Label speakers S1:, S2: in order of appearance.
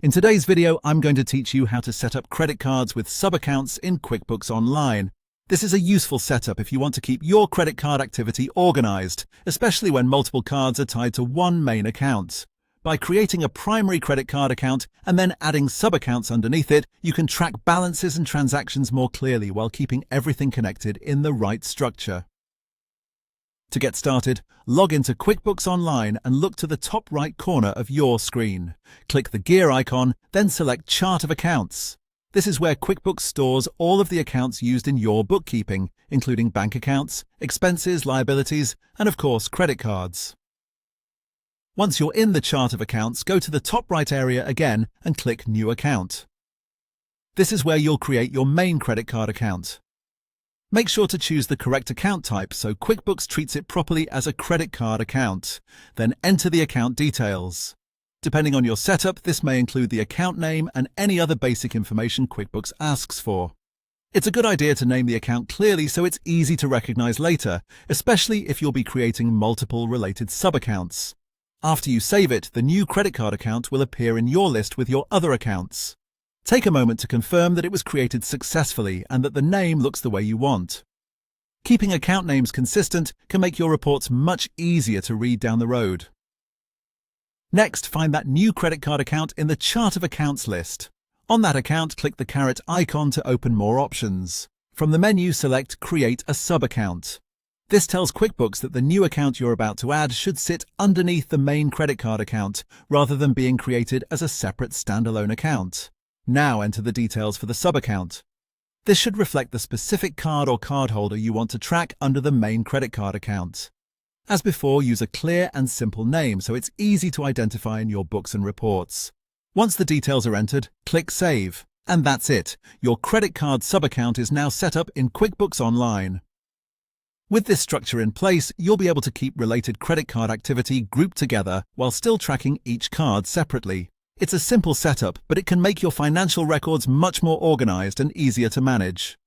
S1: In today's video, I'm going to teach you how to set up credit cards with sub-accounts in QuickBooks Online. This is a useful setup if you want to keep your credit card activity organized, especially when multiple cards are tied to one main account. By creating a primary credit card account and then adding sub-accounts underneath it, you can track balances and transactions more clearly while keeping everything connected in the right structure. To get started, log into QuickBooks Online and look to the top right corner of your screen. Click the gear icon, then select Chart of Accounts. This is where QuickBooks stores all of the accounts used in your bookkeeping, including bank accounts, expenses, liabilities, and of course, credit cards. Once you're in the Chart of Accounts, go to the top right area again and click New Account. This is where you'll create your main credit card account. Make sure to choose the correct account type so QuickBooks treats it properly as a credit card account. Then enter the account details. Depending on your setup, this may include the account name and any other basic information QuickBooks asks for. It's a good idea to name the account clearly so it's easy to recognize later, especially if you'll be creating multiple related sub-accounts. After you save it, the new credit card account will appear in your list with your other accounts. Take a moment to confirm that it was created successfully and that the name looks the way you want. Keeping account names consistent can make your reports much easier to read down the road. Next, find that new credit card account in the Chart of Accounts list. On that account, click the caret icon to open more options. From the menu, select Create a Sub-Account. This tells QuickBooks that the new account you're about to add should sit underneath the main credit card account, rather than being created as a separate standalone account. Now enter the details for the sub-account. This should reflect the specific card or cardholder you want to track under the main credit card account. As before, use a clear and simple name so it's easy to identify in your books and reports. Once the details are entered, click Save. And that's it. Your credit card sub-account is now set up in QuickBooks Online. With this structure in place, you'll be able to keep related credit card activity grouped together while still tracking each card separately. It's a simple setup, but it can make your financial records much more organized and easier to manage.